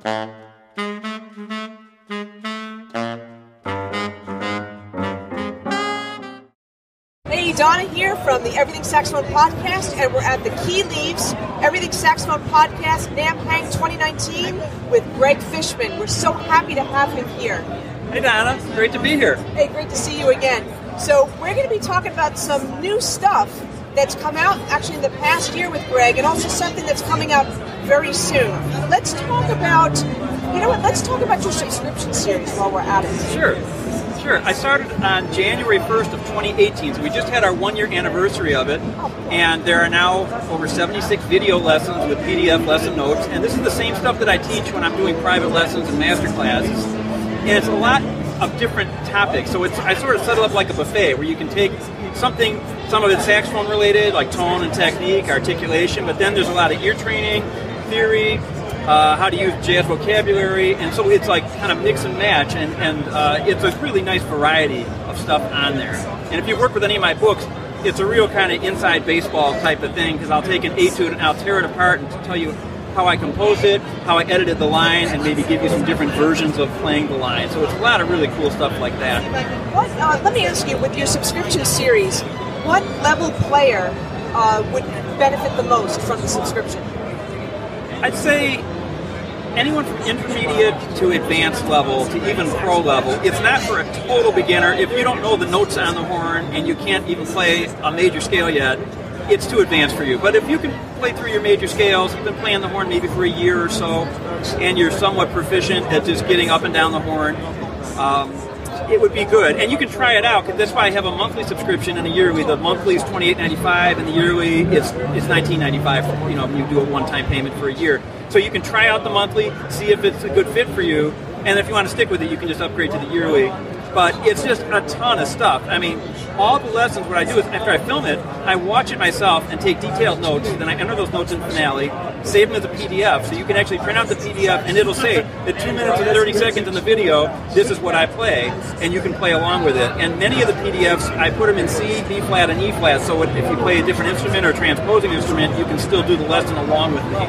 Hey, Donna here from the Everything Saxophone Podcast, and we're at the Key Leaves Everything Saxophone Podcast NAMM 2019 with Greg Fishman. We're so happy to have him here. Hey Donna, great to be here. Hey, great to see you again. So we're going to be talking about some new stuff that's come out actually in the past year with Greg, and also something that's coming out very soon. Let's talk about, let's talk about your subscription series while we're at it. Sure. I started on January 1st of 2018, so we just had our 1-year anniversary of it, and there are now over 76 video lessons with PDF lesson notes, and this is the same stuff that I teach when I'm doing private lessons and master classes, and it's a lot of different topics, so I sort of set it up like a buffet where you can take something, some of it's saxophone related, like tone and technique, articulation, but then there's a lot of ear training, theory, how to use jazz vocabulary, and so it's like kind of mix and match, and it's a really nice variety of stuff on there. And if you work with any of my books, it's a real kind of inside baseball type of thing, because I'll take an etude and I'll tear it apart and tell you how I composed it, how I edited the line, and maybe give you some different versions of playing the line. So it's a lot of really cool stuff like that. Let me ask you, with your subscription series, what level player would benefit the most from the subscription? I'd say anyone from intermediate to advanced level to even pro level. It's not for a total beginner. If you don't know the notes on the horn and you can't even play a major scale yet, it's too advanced for you. But if you can play through your major scales, you've been playing the horn maybe for a year or so, and you're somewhat proficient at just getting up and down the horn, it would be good. And you can try it out, because that's why I have a monthly subscription and a yearly. The monthly is $28.95, and the yearly is $19.95. You do a one-time payment for a year. So you can try out the monthly, see if it's a good fit for you, and if you want to stick with it, you can just upgrade to the yearly. But it's just a ton of stuff. I mean, all the lessons, what I do is after I film it, I watch it myself and take detailed notes, then I enter those notes in Finale, save them as a PDF, so you can actually print out the PDF, and it'll say that 2 minutes and 30 seconds in the video, this is what I play, and you can play along with it. And many of the PDFs, I put them in C, B flat, and E flat, so if you play a different instrument or a transposing instrument, you can still do the lesson along with me.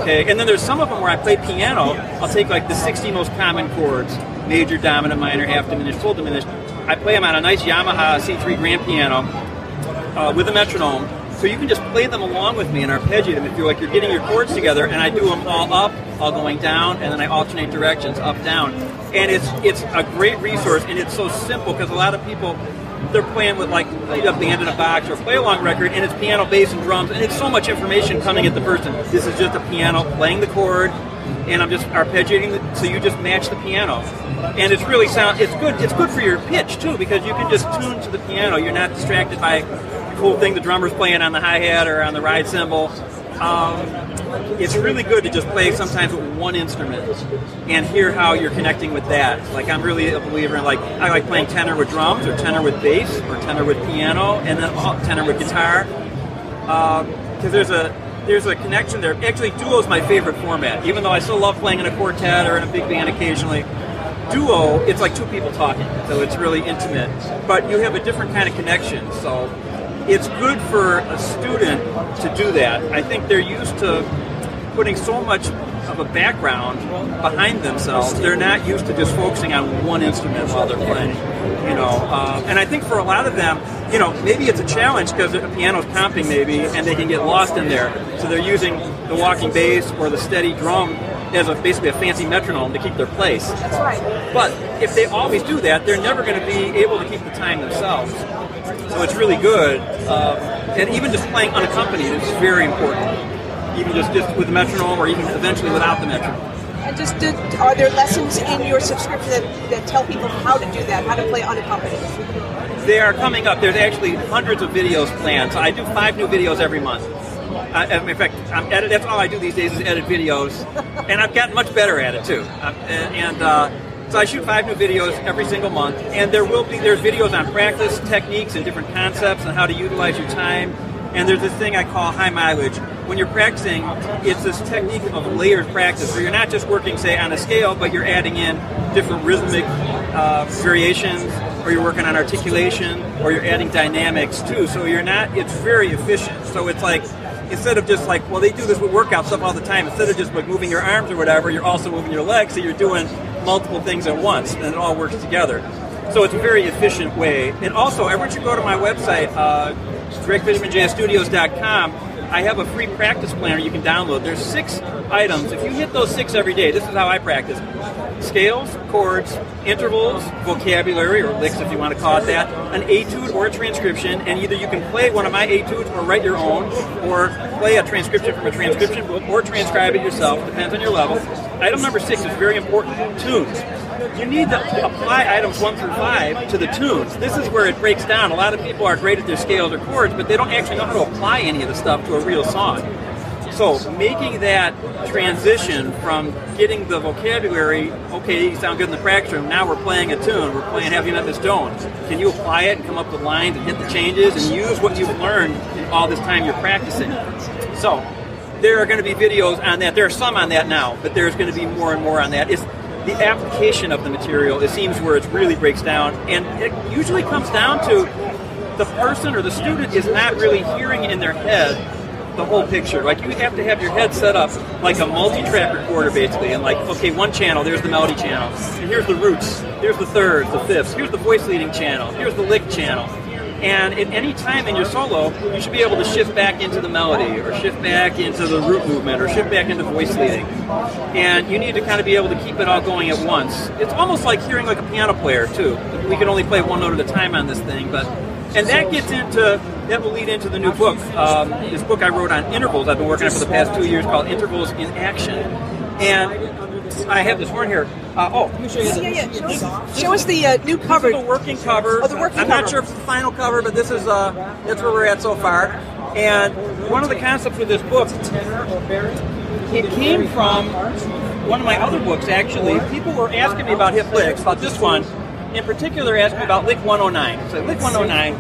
Okay, and then there's some of them where I play piano. I'll take like the 60 most common chords, major, dominant, minor, half diminished, full diminished. I play them on a nice Yamaha C3 grand piano with a metronome, so you can just play them along with me and arpeggiate them if you're getting your chords together, and I do them all up, all going down, and then I alternate directions, up, down. And it's a great resource, and it's so simple, because a lot of people, they're playing with like a band in a box or a play-along record, and it's piano, bass, and drums, and it's so much information coming at the person. This is just a piano playing the chord, and I'm just arpeggiating so you just match the piano. And it's really it's good. It's good for your pitch too, because you can just tune to the piano. You're not distracted by the cool thing the drummer's playing on the hi-hat or on the ride cymbal. It's really good to just play sometimes with one instrument and hear how you're connecting with that. Like, I'm really a believer in, I like playing tenor with drums, or tenor with bass, or tenor with piano, and then tenor with guitar. Because there's a connection there. Actually, duo is my favorite format, even though I still love playing in a quartet or in a big band occasionally. Duo, it's like two people talking, so it's really intimate. But you have a different kind of connection, so it's good for a student to do that. I think they're used to putting so much of a background behind themselves. They're not used to just focusing on one instrument while they're playing, And I think for a lot of them, maybe it's a challenge because the piano's comping maybe, and they can get lost in there. So they're using the walking bass or the steady drum as basically a fancy metronome to keep their place. That's right. But if they always do that, they're never going to be able to keep the time themselves. So it's really good. And even just playing unaccompanied is very important. Even just with the metronome, or even eventually without the metronome. And are there lessons in your subscription that tell people how to do that, how to play unaccompanied? They are coming up. There's actually hundreds of videos planned. So I do 5 new videos every month. In fact, that's all I do these days is edit videos. And I've gotten much better at it too. So I shoot 5 new videos every single month. And there's videos on practice techniques and different concepts and how to utilize your time. And there's this thing I call high mileage. When you're practicing, it's this technique of layered practice where you're not just working, say, on a scale, but you're adding in different rhythmic variations, or you're working on articulation, or you're adding dynamics too. So it's very efficient. So it's like instead of just like, well, they do this with workout stuff all the time. Instead of just like moving your arms or whatever, you're also moving your legs, so you're doing multiple things at once, and it all works together. So it's a very efficient way. And also, everyone should go to my website, GregFishmanJazzStudios.com. I have a free practice planner you can download. There's 6 items. If you hit those 6 every day, this is how I practice. Scales, chords, intervals, vocabulary, or licks if you want to call it that, an etude or a transcription, and either you can play one of my etudes or write your own, or play a transcription from a transcription book, or transcribe it yourself, depends on your level. Item number 6 is very important, tunes. You need to apply items 1 through 5 to the tunes. This is where it breaks down. A lot of people are great at their scales or chords, but they don't actually know how to apply any of the stuff to a real song. So making that transition from getting the vocabulary, okay, you sound good in the practice room, now we're playing a tune, we're playing Have You Met Miss Jones. Can you apply it and come up with lines and hit the changes and use what you've learned in all this time you're practicing? So there are going to be videos on that. There are some on that now, but there's going to be more and more on that. It's the application of the material, it seems, where it really breaks down, and it usually comes down to the person or the student is not really hearing in their head the whole picture. Like, you have to have your head set up like a multi-track recorder, basically, and like, okay, one channel, there's the melody channel, and here's the roots, here's the thirds, the fifths, here's the voice leading channel, here's the lick channel. And at any time in your solo, you should be able to shift back into the melody, or shift back into the root movement, or shift back into voice leading. And you need to kind of be able to keep it all going at once. It's almost like hearing like a piano player, too. We can only play one note at a time on this thing, and that gets into, that will lead into the new book. This book I wrote on intervals, I've been working on for the past 2 years, called Intervals in Action. And I have this horn here. Let me show you this. Show us the new cover. This is the working cover. Oh, the working cover. I'm not sure if it's the final cover, but this is that's where we're at so far. And one of the concepts with this book, it came from one of my other books, actually. People were asking me about hip licks, about this one. In particular, asked me about lick 109. So lick 109,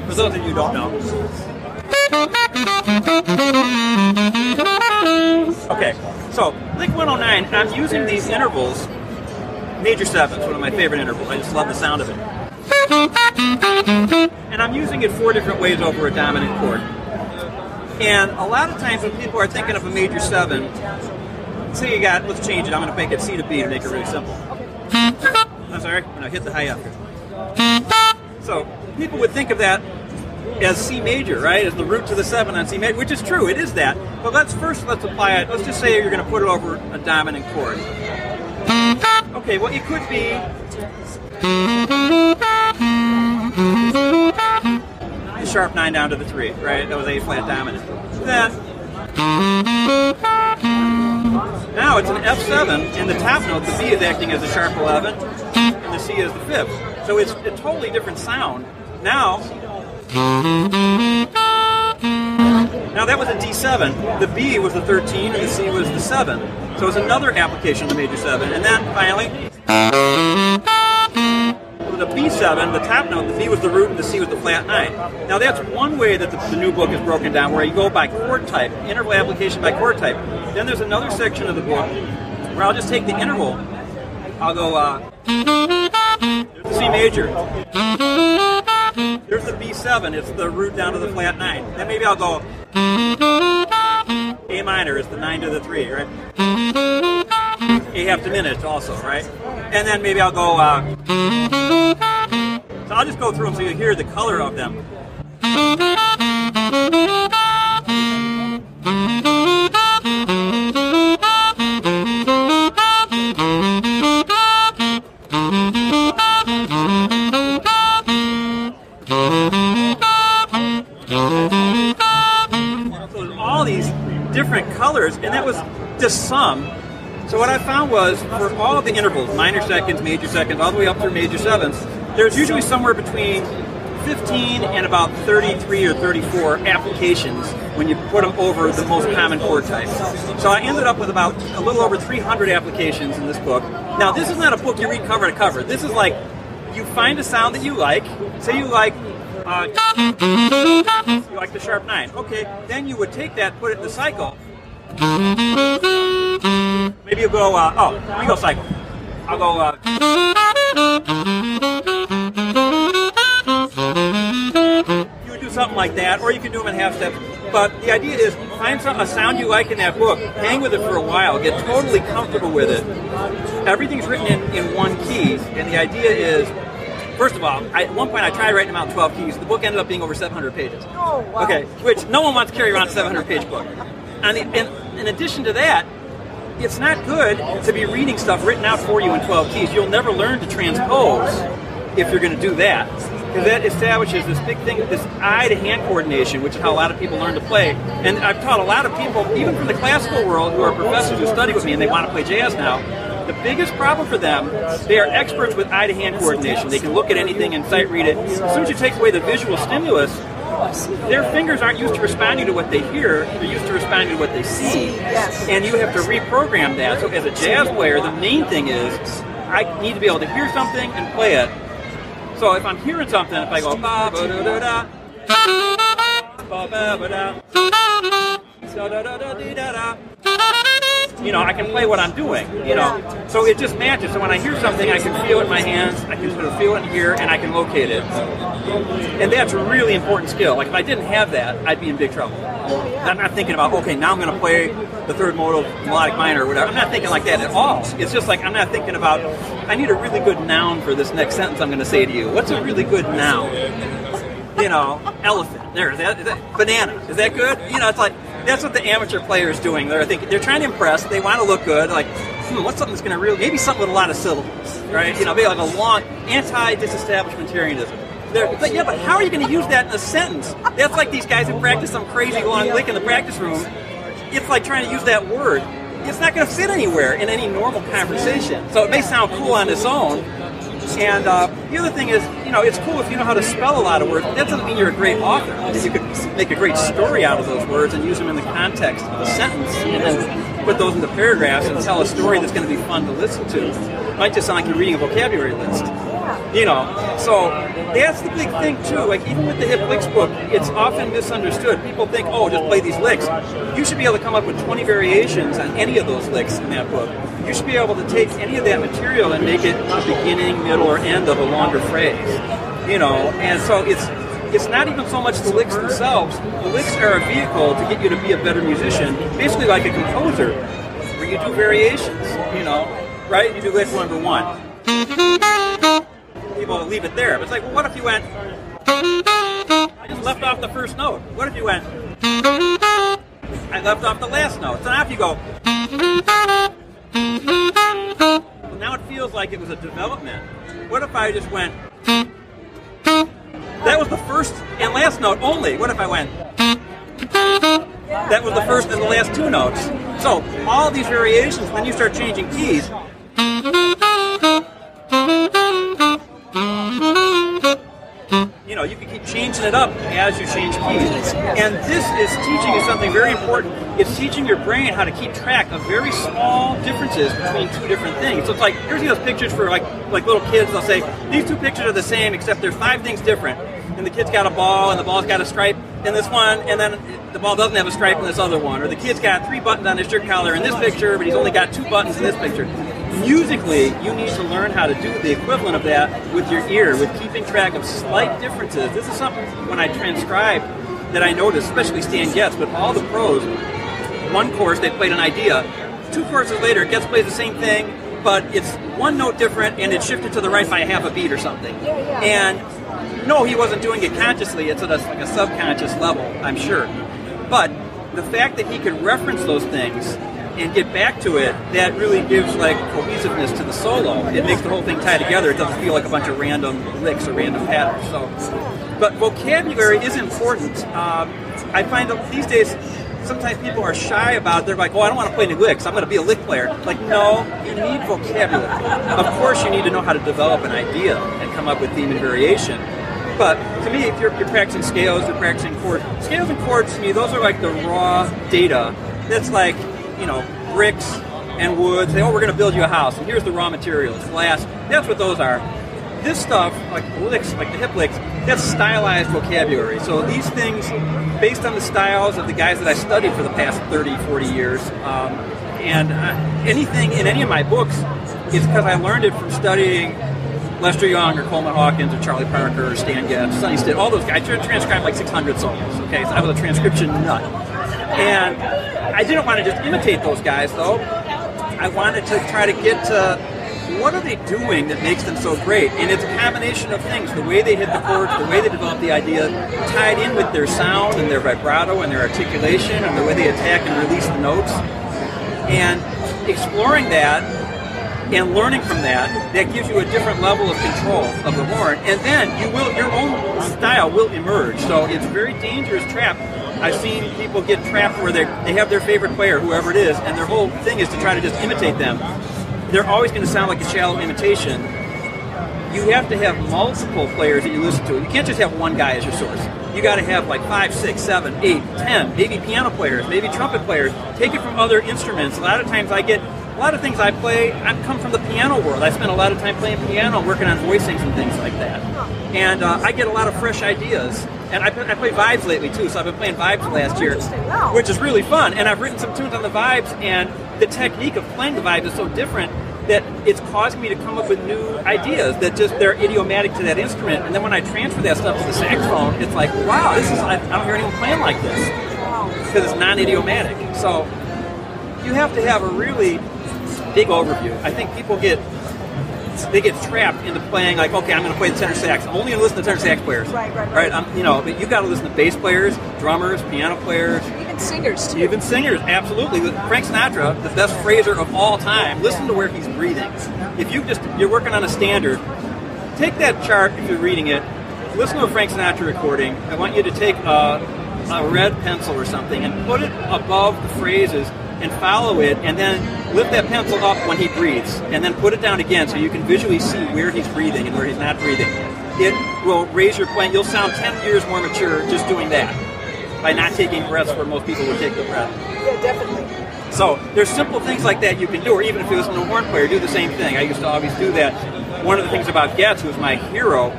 for those of you who don't know. Okay, so lick 109, I'm using these intervals, major 7s, one of my favorite intervals. I just love the sound of it. And I'm using it 4 different ways over a dominant chord. And a lot of times when people are thinking of a major 7, say you got, let's change it, I'm going to make it C to B to make it really simple. I'm sorry, I'm going to hit the high F here. So people would think of that as C major, right? As the root to the 7 on C major, which is true, it is that. But let's apply it. Let's just say you're going to put it over a dominant chord. Okay, well, it could be the sharp 9 down to the 3, right? That was A flat dominant. Then now it's an F7, and the top note, the B, is acting as a sharp 11, and the C is the 5th. So it's a totally different sound. Now that was a D7. The B was the 13, and the C was the 7. So it's another application of the major 7. And then finally, with a B7, the top note, the B was the root, and the C was the flat 9. Now that's one way that the new book is broken down, where you go by chord type, interval application by chord type. Then there's another section of the book where I'll just take the interval. I'll go, there's the C major. There's the B7, it's the root down to the flat 9. Then maybe I'll go A minor is the 9 to the 3, right? A half diminished also, right? And then maybe I'll go, so I'll just go through them so you hear the color of them. Different colors, and that was just some. So what I found was, for all of the intervals, minor seconds, major seconds, all the way up through major 7s, there's usually somewhere between 15 and about 33 or 34 applications when you put them over the most common chord types. So I ended up with about a little over 300 applications in this book. Now, this is not a book you read cover to cover. This is like, you find a sound that you like. Say you like the sharp 9. Okay, then you would take that, put it in the cycle. Maybe you'll go, let me go cycle. I'll go, you would do something like that, or you can do them in half steps. But the idea is find a sound you like in that book, hang with it for a while, get totally comfortable with it. Everything's written in one key, and the idea is, first of all, at one point I tried writing them out in 12 keys. The book ended up being over 700 pages. Oh, wow. Okay, which no one wants to carry around a 700-page book. And in addition to that, it's not good to be reading stuff written out for you in 12 keys. You'll never learn to transpose if you're going to do that. Because that establishes this big thing, this eye-to-hand coordination, which is how a lot of people learn to play. And I've taught a lot of people, even from the classical world, who are professors who study with me and they want to play jazz now. The biggest problem for them, they are experts with eye-to-hand coordination. They can look at anything and sight read it. As soon as you take away the visual stimulus, their fingers aren't used to responding to what they hear, they're used to responding to what they see. Yes. And you have to reprogram that. So as a jazz player, the main thing is, I need to be able to hear something and play it. So if I'm hearing something, if I go ba ba da da da, ba ba ba da, da da da da da da, you know, I can play what I'm doing. You know, so it just matches. So when I hear something, I can feel it in my hands, I can sort of feel it in here, and I can locate it. And that's a really important skill. Like if I didn't have that, I'd be in big trouble. I'm not thinking about, okay, now I'm going to play the third mode of melodic minor or whatever. I'm not thinking like that at all. It's just like I'm not thinking about, I need a really good noun for this next sentence I'm going to say to you. What's a really good noun? You know, elephant. There, is that banana. Is that good? You know, it's like, that's what the amateur player is doing. They're trying to impress. They want to look good. Like, what's something that's going to really, maybe something with a lot of syllables, right? You know, maybe like a long anti-disestablishmentarianism. But yeah, but how are you going to use that in a sentence? That's like these guys who practice some crazy long lick in the practice room. It's like trying to use that word. It's not going to fit anywhere in any normal conversation. So it may sound cool on its own. And the other thing is, you know, it's cool if you know how to spell a lot of words, but that doesn't mean you're a great author. Because you could make a great story out of those words and use them in the context of a sentence, and then put those into paragraphs and tell a story that's going to be fun to listen to. It might just sound like you're reading a vocabulary list. You know, so that's the big thing too. Like even with the hip licks book, it's often misunderstood. People think, oh, just play these licks. You should be able to come up with 20 variations on any of those licks in that book. You should be able to take any of that material and make it a beginning, middle, or end of a longer phrase. You know, and so it's not even so much the licks themselves. The licks are a vehicle to get you to be a better musician, basically like a composer, where you do variations. You know, right? You do lick number 1. People leave it there. But it's like, well, what if you went, I just left off the first note. What if you went, I left off the last note. So now if you go, well, now it feels like it was a development. What if I just went, that was the first and last note only. What if I went, that was the first and the last 2 notes. So all these variations, then you start changing keys. You know, you can keep changing it up as you change keys. And this is teaching you something very important. It's teaching your brain how to keep track of very small differences between 2 different things. So it's like, here's those pictures for like little kids. They'll say, these 2 pictures are the same except there's 5 things different. And the kid's got a ball and the ball's got a stripe in this one, and then the ball doesn't have a stripe in this other one. Or the kid's got 3 buttons on his shirt collar in this picture, but he's only got 2 buttons in this picture. Musically, you need to learn how to do the equivalent of that with your ear, with keeping track of slight differences. This is something when I transcribe that I noticed, especially Stan Getz, but all the pros, 1 course they played an idea, 2 courses later Getz plays the same thing, but it's 1 note different and it's shifted to the right by a half a beat or something. And no, he wasn't doing it consciously, it's at like a subconscious level, I'm sure. But the fact that he could reference those things and get back to it, that really gives like cohesiveness to the solo. It makes the whole thing tie together. It doesn't feel like a bunch of random licks or random patterns. So, but vocabulary is important. I find that these days, sometimes people are shy about it. They're like, oh, I don't want to play any licks. I'm going to be a lick player. Like, no, you need vocabulary. Of course, you need to know how to develop an idea and come up with theme and variation. But to me, if you're practicing scales, you're practicing chords. Scales and chords, to me, those are like the raw data. That's like, you know, bricks and wood. Say, oh, we're going to build you a house, and here's the raw materials, glass. That's what those are. This stuff, like licks, like the hip licks, that's stylized vocabulary. So these things, based on the styles of the guys that I studied for the past 30, 40 years, anything in any of my books is because I learned it from studying Lester Young or Coleman Hawkins or Charlie Parker or Stan Getz, Sonny Stitt, all those guys. I transcribed like 600 songs. Okay, so I was a transcription nut, and I didn't want to just imitate those guys though. I wanted to try to get to what are they doing that makes them so great, and it's a combination of things: the way they hit the chords, the way they develop the idea, tied in with their sound and their vibrato and their articulation and the way they attack and release the notes, and exploring that. And learning from that gives you a different level of control of the horn, and then your own style will emerge. So it's a very dangerous trap. I've seen people get trapped where they have their favorite player, whoever it is, and their whole thing is to try to just imitate them. They're always going to sound like a shallow imitation. You have to have multiple players that you listen to. You can't just have one guy as your source. You got to have like 5, 6, 7, 8, 10, maybe piano players, maybe trumpet players. Take it from other instruments. A lot of times a lot of things I play, I come from the piano world. I spend a lot of time playing piano, working on voicings and things like that. And I get a lot of fresh ideas. And I play vibes lately too, so I've been playing vibes last year, which is really fun. And I've written some tunes on the vibes, and the technique of playing the vibes is so different that it's causing me to come up with new ideas that they're idiomatic to that instrument. And then when I transfer that stuff to the saxophone, it's like, wow, I don't hear anyone playing like this, because it's non-idiomatic. So you have to have a really big overview. I think people get trapped into playing like, okay, I'm going to play the tenor sax. I'm only going to listen to tenor sax players. Right. But you got to listen to bass players, drummers, piano players, even singers too. Even singers, absolutely. Frank Sinatra, the best phraser of all time. Listen to where he's breathing. If you're working on a standard, take that chart if you're reading it. Listen to a Frank Sinatra recording. I want you to take a red pencil or something and put it above the phrases and follow it, and then lift that pencil up when he breathes, and then put it down again so you can visually see where he's breathing and where he's not breathing. It will raise your playing. You'll sound 10 years more mature just doing that, by not taking breaths where most people would take the breath. Yeah, definitely. So there's simple things like that you can do, or even if you listen to a horn player, do the same thing. I used to always do that. One of the things about Getz, who was my hero,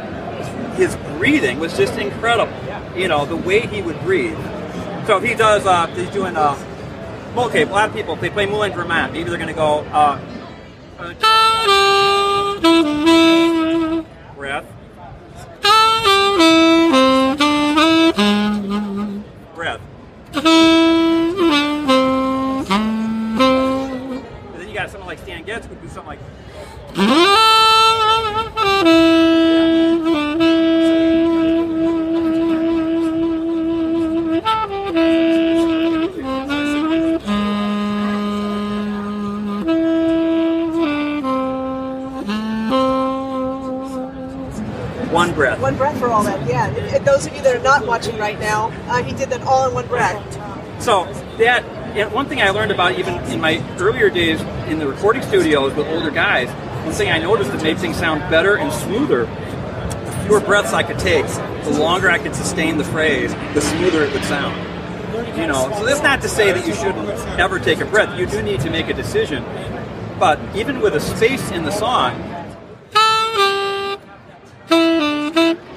his breathing was just incredible. The way he would breathe. So if he does, he's doing okay, a lot of people, if they play Moulin Vermont, maybe they're going to go breath, breath. And then you got someone like Stan Getz who would do something like one breath. One breath for all that, yeah. And those of you that are not watching right now, he did that all in one breath. So one thing I learned about even in my earlier days in the recording studios with older guys, one thing I noticed that made things sound better and smoother, the fewer breaths I could take, the longer I could sustain the phrase, the smoother it would sound. So that's not to say that you shouldn't ever take a breath. You do need to make a decision. But even with a space in the song,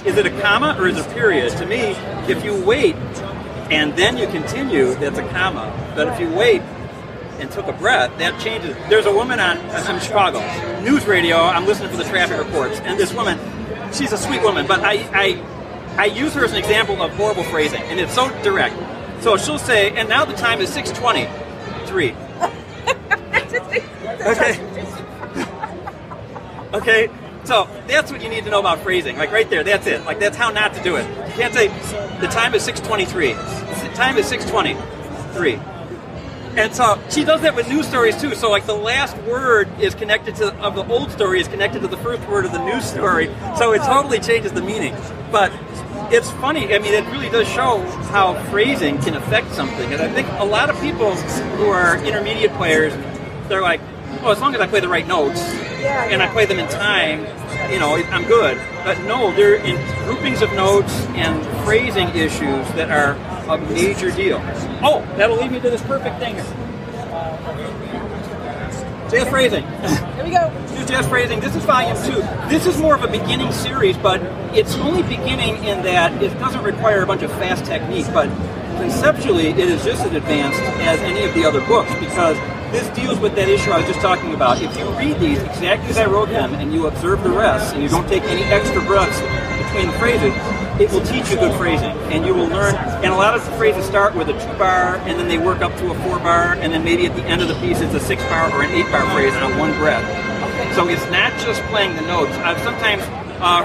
is it a comma or is it a period? To me, if you wait and then you continue, that's a comma. But if you wait and took a breath, that changes. There's a woman I'm in Chicago, news radio, I'm listening for the traffic reports, and this woman, she's a sweet woman, but I use her as an example of horrible phrasing, and it's so direct. So she'll say, and now the time is 6:23. Okay, so that's what you need to know about phrasing. Like right there, that's it. Like that's how not to do it. You can't say, the time is 6:23. The time is 6:23. And so she does that with news stories too. So like the last word is connected of the old story is connected to the first word of the news story. So it totally changes the meaning. But it's funny. I mean, it really does show how phrasing can affect something. And I think a lot of people who are intermediate players, they're like, well, as long as I play the right notes and I play them in time, I'm good. But no, they're in groupings of notes and phrasing issues that are a major deal. Oh, that'll lead me to this perfect thing. Jazz phrasing. Here we go. Jazz phrasing. This is volume 2. This is more of a beginning series, but it's only beginning in that it doesn't require a bunch of fast technique, but conceptually it is just as advanced as any of the other books because this deals with that issue I was just talking about. If you read these exactly as I wrote them and you observe the rest and you don't take any extra breaths between the phrases, it will teach you good phrasing, and you will learn. And a lot of the phrases start with a 2-bar, and then they work up to a 4-bar, and then maybe at the end of the piece it's a 6-bar or an 8-bar phrase on one breath. So it's not just playing the notes. I've sometimes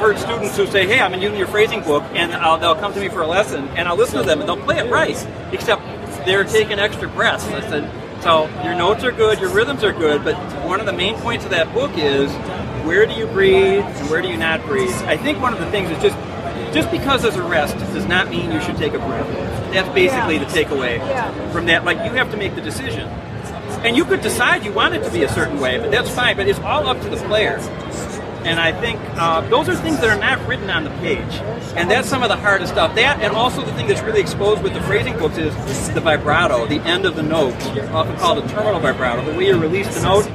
heard students who say, "Hey, I'm using your phrasing book," and they'll come to me for a lesson, and I'll listen to them, and they'll play it right, except they're taking extra breaths. I said, so your notes are good, your rhythms are good, but one of the main points of that book is where do you breathe and where do you not breathe. I think one of the things is just because there's a rest does not mean you should take a breath. That's basically the takeaway from that. Like, you have to make the decision. And you could decide you want it to be a certain way, but that's fine. But it's all up to the player. And I think those are things that are not written on the page. And that's some of the hardest stuff. That, and also the thing that's really exposed with the phrasing books is the vibrato, the end of the note, often called a terminal vibrato. The way you release the note,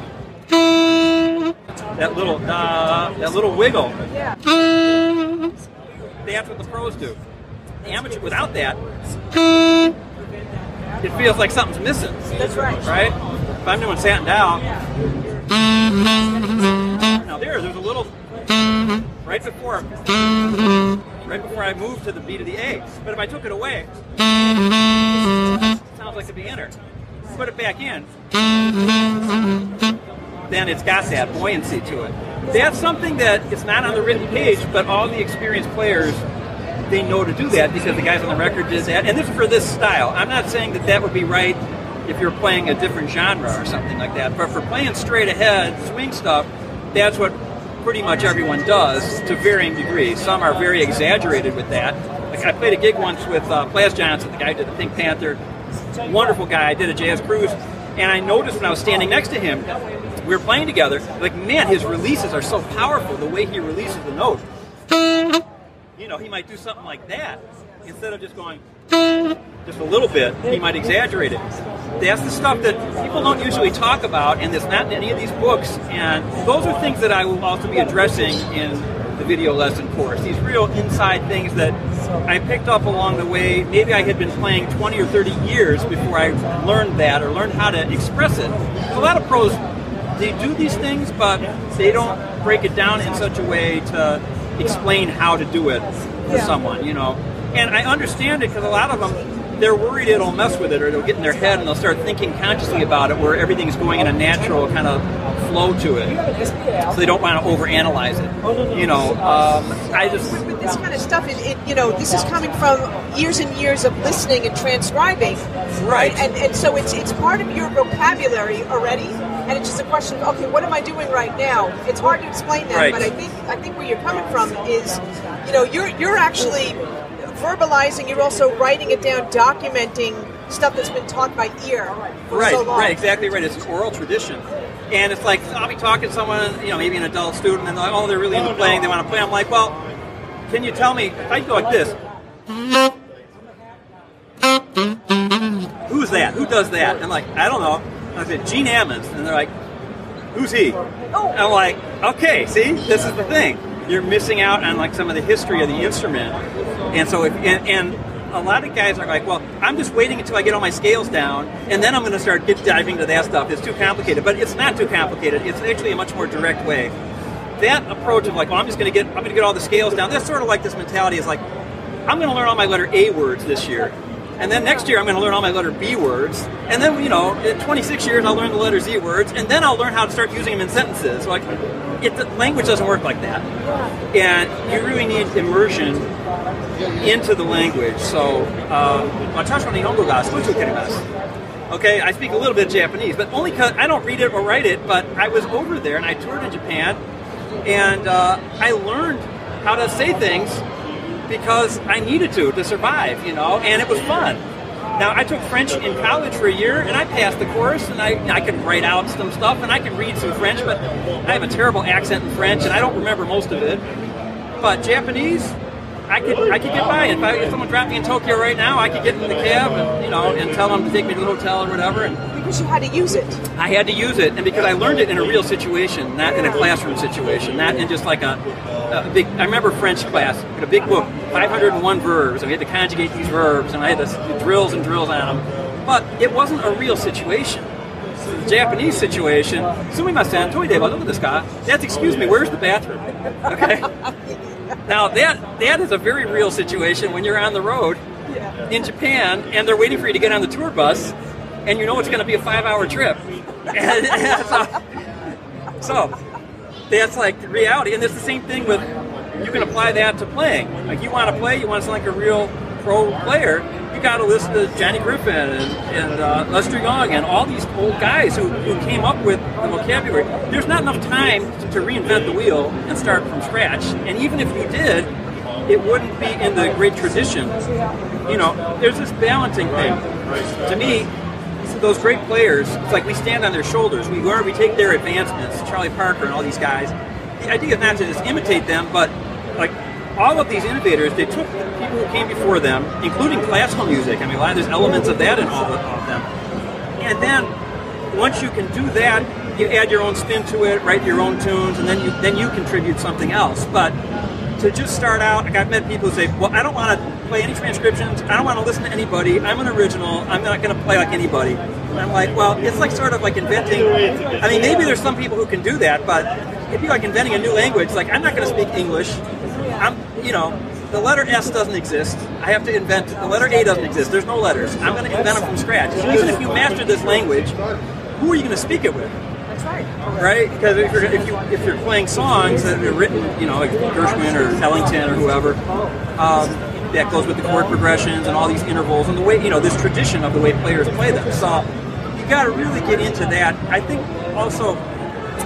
that little wiggle. Yeah. That's what the pros do. The amateur, without that, it feels like something's missing. That's right. Right? If I'm doing satin down, now there's a little right before I move to the beat of the A. But if I took it away, it sounds like the beginner. Put it back in, then it's got that buoyancy to it. That's something that it's not on the written page, but all the experienced players, they know to do that because the guys on the record did that. And this is for this style. I'm not saying that would be right if you're playing a different genre or something like that. But for playing straight ahead, swing stuff, that's what pretty much everyone does to varying degrees. Some are very exaggerated with that. Like, I played a gig once with Plas Johnson, the guy who did the Pink Panther. Wonderful guy. I did a jazz cruise. And I noticed when I was standing next to him, we were playing together, like, man, his releases are so powerful, the way he releases the note. You know, he might do something like that. Instead of just going just a little bit, he might exaggerate it. That's the stuff that people don't usually talk about, and it's not in any of these books. And those are things that I will also be addressing in the video lesson course. These real inside things that I picked up along the way. Maybe I had been playing 20 or 30 years before I learned that or learned how to express it. A lot of pros, they do these things, but they don't break it down in such a way to explain how to do it for someone, you know. And I understand it because a lot of them, they're worried it'll mess with it or it'll get in their head and they'll start thinking consciously about it where everything's going in a natural kind of flow to it. So they don't want to overanalyze it. You know, With this kind of stuff, you know, this is coming from years and years of listening and transcribing. Right. And so it's part of your vocabulary already. And it's just a question of, okay, what am I doing right now? It's hard to explain that, but I think where you're coming from is, you know, you're actually verbalizing, you're also writing it down, documenting stuff that's been taught by ear for so long. Right, exactly right. It's an oral tradition. And it's like, I'll be talking to someone, you know, maybe an adult student, and they're like, oh, they're really into playing, they want to play. I'm like, well, can you tell me, if I go like this, who's that? Who does that? And I'm like, I don't know. I said, Gene Ammons. And they're like, who's he? Oh. And I'm like, okay, see, this is the thing. You're missing out on like some of the history of the instrument. And so, and a lot of guys are like, well, I'm just waiting until I get all my scales down, and then I'm going to start diving into that stuff. It's too complicated. But it's not too complicated. It's actually a much more direct way. That approach of like, well, I'm going to get all the scales down. That's sort of like this mentality is like, I'm going to learn all my letter A words this year. And then next year I'm going to learn all my letter B words. And then, you know, in 26 years I'll learn the letter Z words. And then I'll learn how to start using them in sentences. Like, the language doesn't work like that. And you really need immersion into the language. So, okay, I speak a little bit of Japanese, but only because I don't read it or write it, but I was over there and I toured in Japan. And I learned how to say things because I needed to survive, you know, and it was fun. Now, I took French in college for a year, and I passed the course, and I could write out some stuff, and I could read some French, but I have a terrible accent in French, and I don't remember most of it. But Japanese, I could get by. If someone dropped me in Tokyo right now, I could get in the cab and, you know, and tell them to take me to the hotel or whatever. And because you had to use it. I had to use it, and because I learned it in a real situation, not in a classroom situation, not in just like a big. I remember French class, we had a big book, 501 verbs, and we had to conjugate these verbs, and I had to do drills and drills on them. But it wasn't a real situation. to the Japanese situation, sumimasen, toide wa doko desu ka? That's excuse me, where's the bathroom? Okay? Now that is a very real situation when you're on the road in Japan and they're waiting for you to get on the tour bus and you know it's going to be a 5-hour trip. So that's like reality, and it's the same thing with, you can apply that to playing. Like you want to play, you want to sound like a real pro player, you got to listen to Johnny Griffin and Lester Young and all these old guys who came up with the vocabulary. There's not enough time to reinvent the wheel and start from scratch, and even if you did, it wouldn't be in the great tradition. You know, there's this balancing thing. To me, those great players, it's like we stand on their shoulders. We learn, we take their advancements, Charlie Parker and all these guys. The idea is not to just imitate them, but like all of these innovators, they took the people who came before them, including classical music. I mean, a lot of there's elements of that in all of them. And then once you can do that, you add your own spin to it, write your own tunes, and then you contribute something else. But to just start out, like I've met people who say, well, I don't want to play any transcriptions, I don't want to listen to anybody, I'm an original, I'm not going to play like anybody. And I'm like, well, it's like sort of like inventing, I mean, maybe there's some people who can do that, but it'd be like inventing a new language. Like, I'm not going to speak English, the letter S doesn't exist, I have to invent, the letter A doesn't exist, there's no letters, I'm going to invent them from scratch. And even if you master this language, who are you going to speak it with? Right? Because if you're playing songs that are written, like Gershwin or Ellington or whoever, that goes with the chord progressions and all these intervals and the way, this tradition of the way players play them. So you got to really get into that. I think also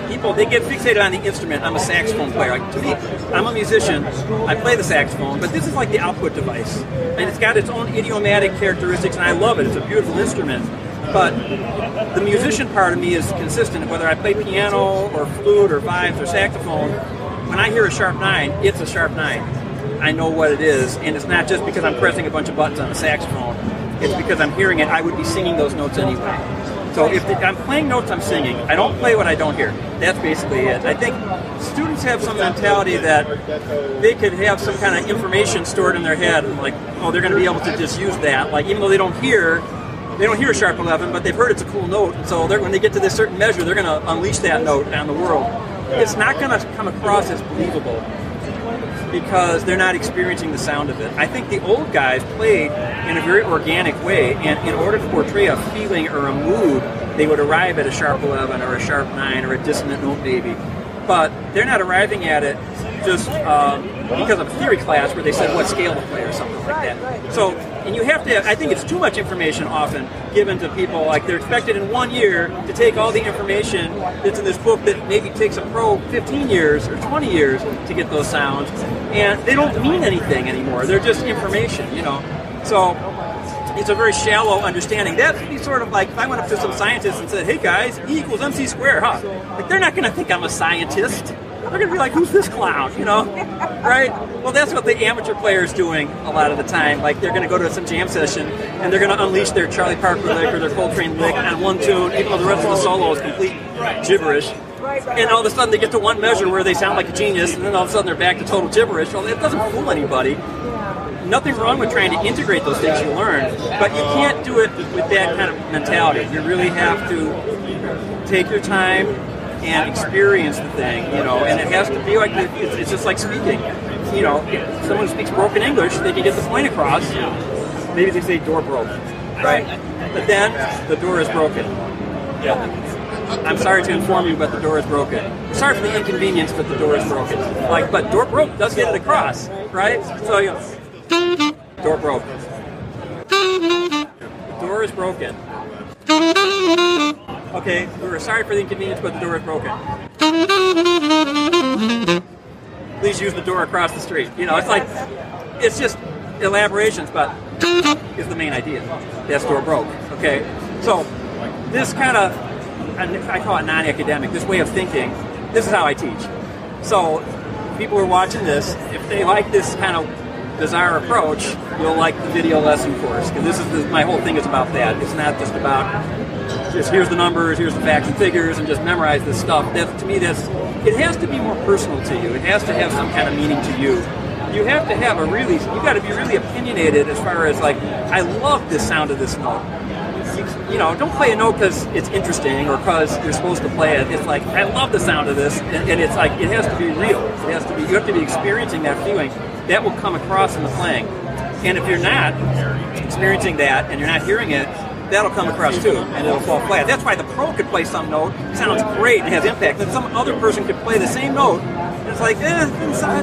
people, they get fixated on the instrument. I'm a saxophone player. Like, to me, I'm a musician. I play the saxophone, but this is like the output device. And it's got its own idiomatic characteristics, and I love it. It's a beautiful instrument. But the musician part of me is consistent. Whether I play piano or flute or vibes or saxophone, when I hear a sharp 9, it's a sharp 9. I know what it is, and it's not just because I'm pressing a bunch of buttons on the saxophone. It's because I'm hearing it. I would be singing those notes anyway. So if I'm playing notes, I'm singing. I don't play what I don't hear. That's basically it. I think students have some mentality that they could have some kind of information stored in their head, and like, oh, they're going to be able to just use that. Like, even though they don't hear a sharp 11, but they've heard it's a cool note, and so when they get to this certain measure, they're going to unleash that note on the world. It's not going to come across as believable because they're not experiencing the sound of it. I think the old guys played in a very organic way, and in order to portray a feeling or a mood, they would arrive at a sharp 11 or a sharp 9 or a dissonant note maybe. But they're not arriving at it just because of a theory class where they said what scale to play or something like that. So, and you have to, I think it's too much information often given to people. Like, they're expected in 1 year to take all the information that's in this book that maybe takes a pro 15 years or 20 years to get those sounds, and they don't mean anything anymore. They're just information, So it's a very shallow understanding. That'd be sort of like if I went up to some scientists and said, hey guys, E equals MC squared, huh? Like, they're not going to think I'm a scientist. They're going to be like, who's this clown, right? Well, that's what the amateur player's doing a lot of the time. Like, they're going to go to some jam session, and they're going to unleash their Charlie Parker lick or their Coltrane lick on one tune, even though the rest of the solo is complete gibberish. And all of a sudden, they get to one measure where they sound like a genius, and then all of a sudden, they're back to total gibberish. Well, it doesn't fool anybody. Nothing wrong with trying to integrate those things you learn, but you can't do it with that kind of mentality. You really have to take your time and experience the thing, and it has to be like, it's just like speaking. If someone speaks broken English, they can get the point across. Maybe they say door broke, right? But then the door is broken. Yeah. I'm sorry to inform you, but the door is broken. Sorry for the inconvenience, but the door is broken. But door broke does get it across, right? So, door broke. The door is broken. Okay, we're sorry for the inconvenience, but the door is broken. Please use the door across the street. It's like, it's just elaborations, but is the main idea. That's door broke, okay? So, this kind of, I call it non-academic, this way of thinking, this is how I teach. So, people who are watching this, if they like this kind of bizarre approach, you'll like the video lesson course, because my whole thing is about that. It's not just about just here's the numbers, here's the facts and figures, and just memorize this stuff. To me, it has to be more personal to you. It has to have some kind of meaning to you. You have to have you got to be really opinionated as far as like, I love the sound of this note. don't play a note because it's interesting or because you're supposed to play it. It's like, I love the sound of this, and it's like, it has to be real. You have to be experiencing that feeling. That will come across in the playing. And if you're not experiencing that and you're not hearing it, that'll come across too, and it'll fall flat. That's why the pro could play some note, sounds great and has impact, and some other person could play the same note, and it's like, I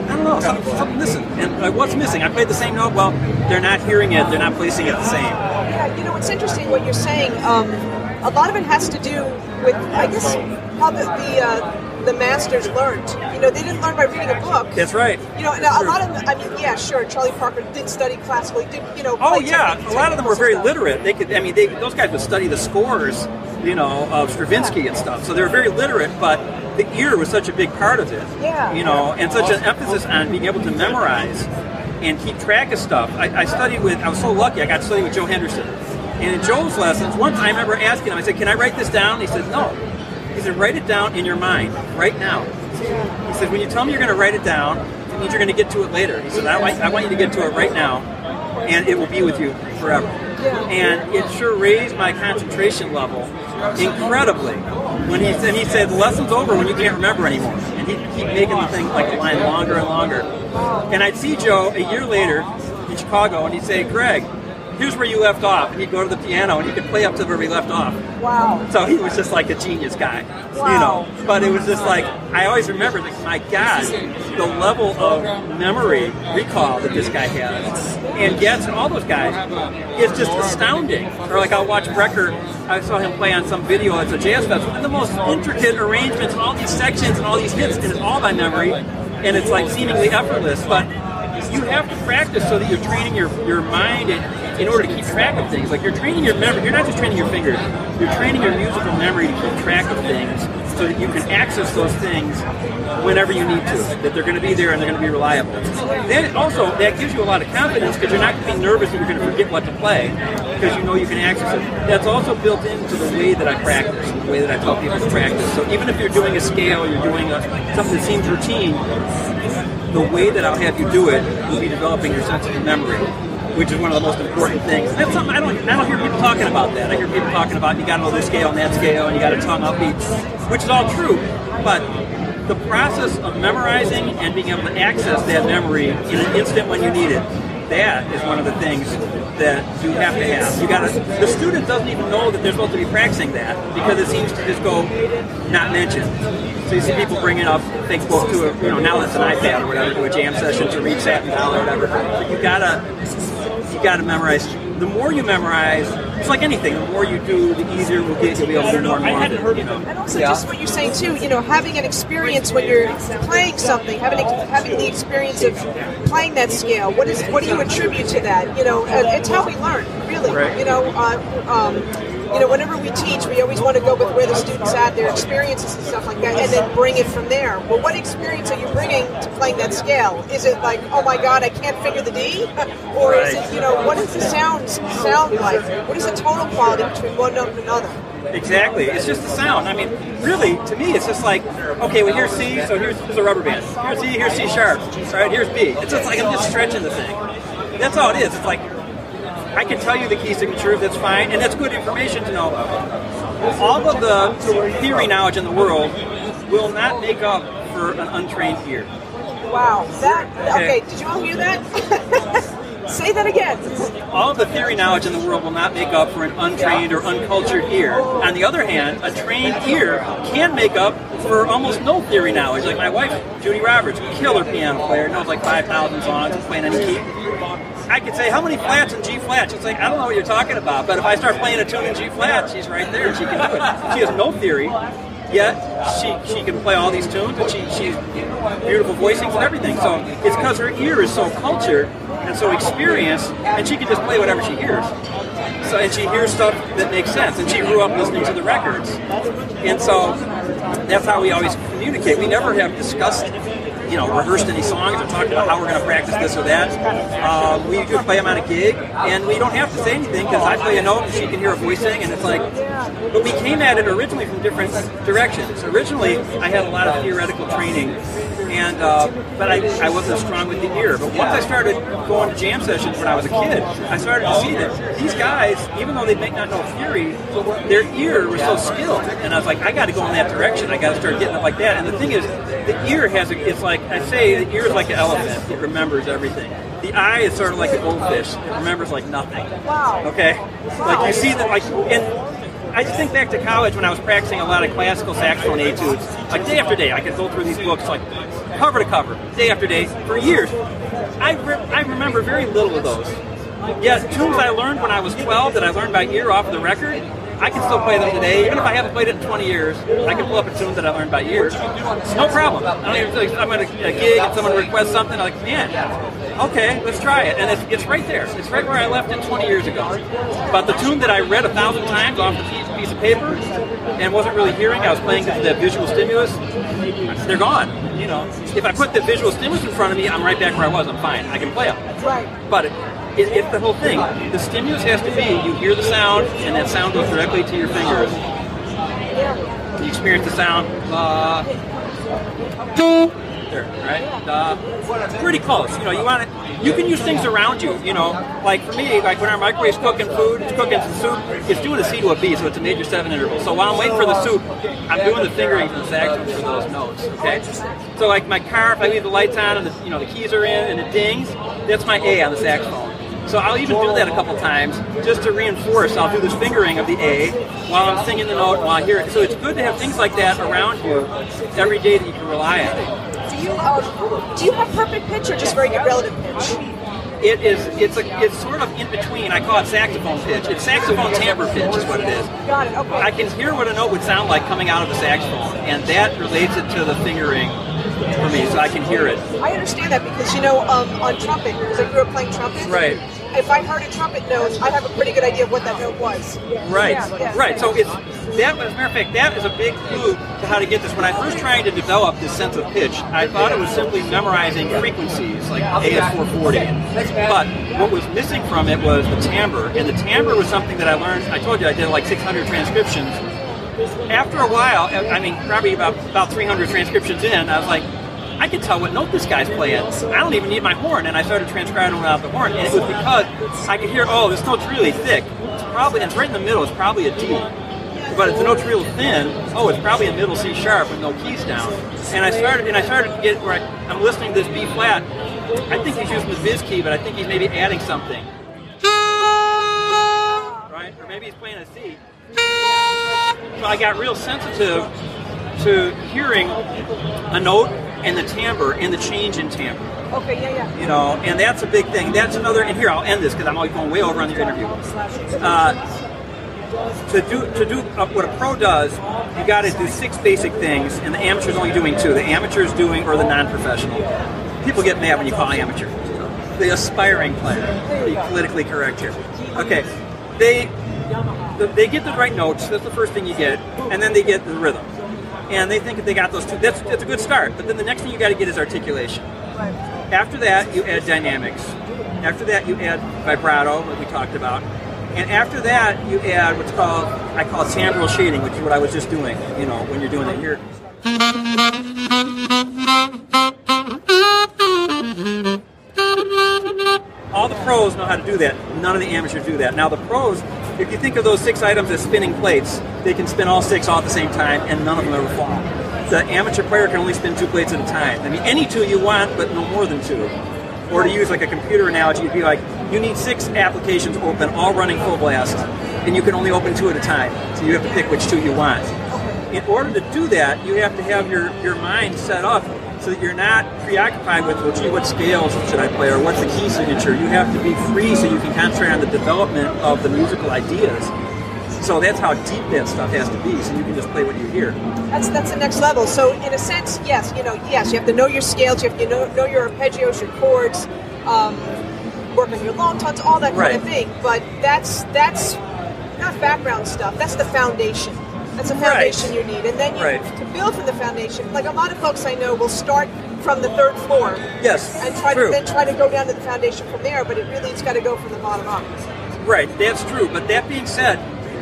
don't know, something missing. And like, what's missing? I played the same note. Well, they're not hearing it, they're not placing it the same. Yeah, it's interesting what you're saying. A lot of it has to do with, I guess, how the masters learned. They didn't learn by reading a book. That's right. A lot of them, yeah, sure, Charlie Parker did study classical. He did, Oh yeah, a lot of them were very literate. They could, those guys would study the scores, of Stravinsky and stuff. So they were very literate, but the ear was such a big part of it. Yeah. And such an emphasis on being able to memorize and keep track of stuff. I was so lucky, I got to study with Joe Henderson. And in Joe's lessons, one time I remember asking him, I said, can I write this down? He said, no. He said, write it down in your mind, right now. He said, when you tell me you're going to write it down, it means you're going to get to it later. He said, I want you to get to it right now, and it will be with you forever. Yeah. And it sure raised my concentration level incredibly. When he said, the lesson's over when you can't remember anymore. And he'd keep making the thing, like the line longer and longer. And I'd see Joe a year later in Chicago, and he'd say, Greg, here's where you left off. And he'd go to the piano, and he could play up to where we left off. Wow. So he was just like a genius guy, Wow. But it was just like, I always remember, like, my God, the level of memory, recall that this guy has. And Getz and all those guys is just astounding. Or like I'll watch Brecker, I saw him play on some video at the jazz festival, and the most intricate arrangements and all these sections and all these hits, and it's all by memory, and it's like seemingly effortless, but you have to practice so that you're training your mind in order to keep track of things. Like, you're training your memory. You're not just training your fingers. You're training your musical memory to keep track of things so that you can access those things whenever you need to, that they're going to be there and they're going to be reliable. Then also, that gives you a lot of confidence because you're not going to be nervous that you're going to forget what to play because you know you can access it. That's also built into the way that I practice, the way that I tell people to practice. So even if you're doing a scale, you're doing something that seems routine, the way that I'll have you do it will be developing your sense of memory, which is one of the most important things. And that's something I don't hear people talking about that. I hear people talking about you got to know this scale and that scale, and you got to tongue upbeat, which is all true. But the process of memorizing and being able to access that memory in an instant when you need it, that is one of the things that you have to have. The student doesn't even know that they're supposed to be practicing that because it seems to just go not mentioned. So you see people bringing up Facebook to now it's an iPad or whatever, to a jam session to reach that dial or whatever. But you gotta memorize. The more you memorize, it's like anything. The more you do, the easier it will get. You'll be able to do more and more of it. And also, just what you're saying too. Having an experience when you're playing something, having the experience of playing that scale. What do you attribute to that? It's how we learn, really. Right. Whenever we teach, we always want to go with where the student's at, their experiences and stuff like that, and then bring it from there. Well, what experience are you bringing to playing that scale? Is it like, oh my God, I can't figure the D? Or is it, what does the sound like? What is the tonal quality between one note and another? Exactly. It's just the sound. I mean, really, to me, it's just like, okay, well, here's C, so here's a rubber band. Here's C, here's C sharp. All right, here's B. It's just like I'm just stretching the thing. That's all it is. It's like, I can tell you the key signatures, that's fine, and that's good information to know. All of the theory knowledge in the world will not make up for an untrained ear. Wow. Okay, did you all hear that? Say that again. All of the theory knowledge in the world will not make up for an untrained or uncultured ear. On the other hand, a trained ear can make up for almost no theory knowledge. Like my wife, Judy Roberts, killer piano player, knows like 5,000 songs, playing any key. I could say, how many flats in G flat? She's like, I don't know what you're talking about, but if I start playing a tune in G flat, she's right there and she can do it. She has no theory, yet she can play all these tunes, and she's beautiful voicings and everything. So it's because her ear is so cultured and so experienced, and she can just play whatever she hears. So, and she hears stuff that makes sense, and she grew up listening to the records. And so that's how we always communicate. We never have discussed, rehearsed any songs or talked about how we're going to practice this or that. We just play them on a gig, and we don't have to say anything because I play a note and she can hear a voicing, and it's like, but we came at it originally from different directions. Originally, I had a lot of theoretical training, And but I wasn't strong with the ear. But once I started going to jam sessions when I was a kid, I started to see that these guys, even though they may not know theory, their ear was so skilled. And I was like, I got to go in that direction. I got to start getting it like that. And the thing is, the ear it's like, I say, the ear is like an elephant. It remembers everything. The eye is sort of like a goldfish. It remembers like nothing. Wow. Okay? Like you see that, like, and I just think back to college when I was practicing a lot of classical saxophone etudes. Like day after day, I could go through these books like cover to cover, day after day, for years. I remember very little of those. Yet tunes I learned when I was 12 that I learned by ear off the record, I can still play them today. Even if I haven't played it in 20 years, I can pull up a tune that I learned by ear. It's no problem. I'm at a gig and someone requests something, I'm like, man, okay, let's try it. And it's right there. It's right where I left it 20 years ago. But the tune that I read 1,000 times off the piece of paper and wasn't really hearing, I was playing the visual stimulus, they're gone. You know, if I put the visual stimulus in front of me, I'm right back where I was. I'm fine. I can play them. Right. But it's the whole thing. The stimulus has to be, you hear the sound, and that sound goes directly to your fingers. You experience the sound. There, right? Pretty close. You know, you can use things around you. You know, like for me, like when our microwave's cooking food, it's cooking some soup, it's doing a C to a B, so it's a major 7 interval. So while I'm waiting for the soup, I'm doing the fingering for the saxophone for those notes. Okay. So like my car, if I leave the lights on and the keys are in and it dings, that's my A on the saxophone. So I'll even do that a couple times just to reinforce. I'll do this fingering of the A while I'm singing the note while I hear it. So it's good to have things like that around you every day that you can rely on. Do you have perfect pitch or just very good relative pitch? It's sort of in between. I call it saxophone pitch. It's saxophone timbre pitch is what it is. Got it, okay. I can hear what a note would sound like coming out of the saxophone, and that relates it to the fingering for me, so I can hear it. I understand that because, on trumpet, because I grew up playing trumpet. Right. If I heard a trumpet note, I'd have a pretty good idea of what that note was. Right, yeah. Right. So as a matter of fact, that is a big clue to how to get this. When I first tried to develop this sense of pitch, I thought it was simply memorizing frequencies, like AS440. But what was missing from it was the timbre, and the timbre was something that I learned. I told you I did like 600 transcriptions. After a while, I mean, probably about 300 transcriptions in, I was like, I can tell what note this guy's playing. I don't even need my horn, and I started transcribing without the horn, and it was because I could hear, oh, this note's really thick. It's right in the middle. It's probably a D. But if the note's real thin, oh, it's probably a middle C sharp with no keys down. And I started to get where I'm listening to this B flat. I think he's using the Viz key, but I think he's maybe adding something. Right? Or maybe he's playing a C. So I got real sensitive to hearing a note and the timbre and the change in timbre. Okay, yeah. You know, and that's a big thing. That's another, and here I'll end this because I'm always going way over on the interview. To do what a pro does, you got to do 6 basic things, and the amateur's only doing 2. The amateur's doing, or the non-professional. People get mad when you call amateur. The aspiring player. To be politically correct here. Okay, they get the right notes. That's the first thing you get, and then they get the rhythm. And they think if they got those 2, that's a good start. But then the next thing you got to get is articulation. Right. After that, you add dynamics. After that, you add vibrato, what we talked about. And after that, you add what's called, I call it timbral shading, which is what I was just doing, when you're doing it here. All the pros know how to do that. None of the amateurs do that. Now the pros, if you think of those 6 items as spinning plates, they can spin all 6 all at the same time, and none of them ever fall. The amateur player can only spin 2 plates at a time. I mean, any 2 you want, but no more than 2. Or to use like a computer analogy, it'd be like, you need 6 applications open, all running full blast, and you can only open 2 at a time. So you have to pick which 2 you want. In order to do that, you have to have your mind set up so that you're not preoccupied with, well, gee, what scales should I play, or what's the key signature? You have to be free so you can concentrate on the development of the musical ideas. So that's how deep that stuff has to be, so you can just play what you hear. That's the next level. So in a sense, yes, you have to know your scales, you have to know your arpeggios, your chords, work on your long tones, all that kind of thing. But that's not background stuff. That's the foundation. That's a foundation you need. And then to build from the foundation, like a lot of folks I know will start from the 3rd floor. Yes, and try to go down to the foundation from there, but it's got to go from the bottom up. Right, that's true. But that being said,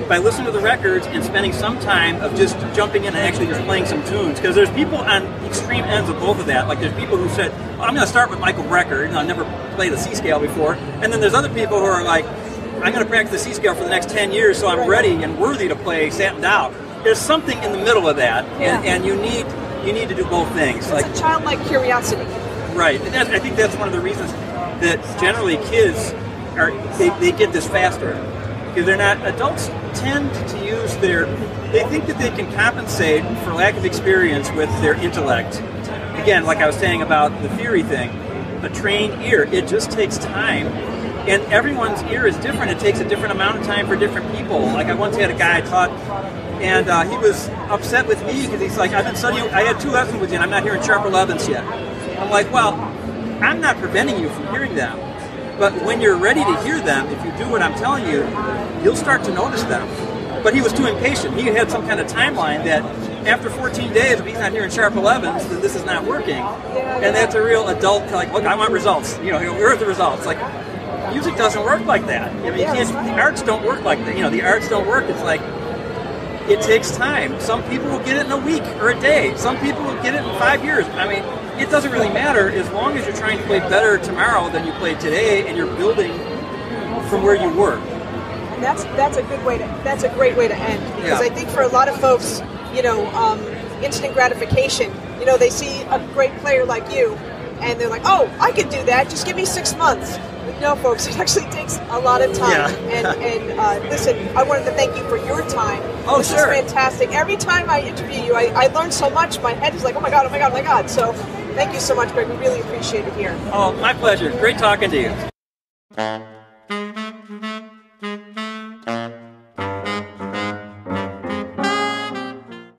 by listening to the records and spending some time of just jumping in and actually just playing some tunes. Because there's people on extreme ends of both of that. Like there's people who said, well, I'm going to start with Michael Brecker, and I've never played the C scale before. And then there's other people who are like, I'm going to practice the C scale for the next 10 years so I'm ready and worthy to play Satin Down. There's something in the middle of that, and you need to do both things. It's like a childlike curiosity. Right. And I think that's one of the reasons that generally kids they get this faster. Because they're not, adults tend to use they think that they can compensate for lack of experience with their intellect. Again, like I was saying about the theory thing, a trained ear, it just takes time. And everyone's ear is different. It takes a different amount of time for different people. Like I once had a guy I taught, and he was upset with me because he's like, I've been studying, I had 2 lessons with you and I'm not hearing sharp 11s yet. I'm like, well, I'm not preventing you from hearing them. But when you're ready to hear them, if you do what I'm telling you, you'll start to notice them. But he was too impatient. He had some kind of timeline that after 14 days, if he's not hearing sharp 11s, then this is not working. And that's a real adult, like, look, I want results. You know, where are the results? Like, music doesn't work like that. I mean, the arts don't work like that. You know, the arts don't work. It's like, it takes time. Some people will get it in a week or a day. Some people will get it in 5 years. I mean, it doesn't really matter as long as you're trying to play better tomorrow than you played today, and you're building from where you were. And that's a good way to end, because I think for a lot of folks, you know, instant gratification. You know, they see a great player like you, and they're like, oh, I could do that. Just give me 6 months. But no, folks, it actually takes a lot of time. And listen, I wanted to thank you for your time. Oh, this is fantastic. Every time I interview you, I learn so much. My head is like, oh my God, oh my God, oh my God. So thank you so much, Greg. We really appreciate it here. Oh, my pleasure. Great talking to you.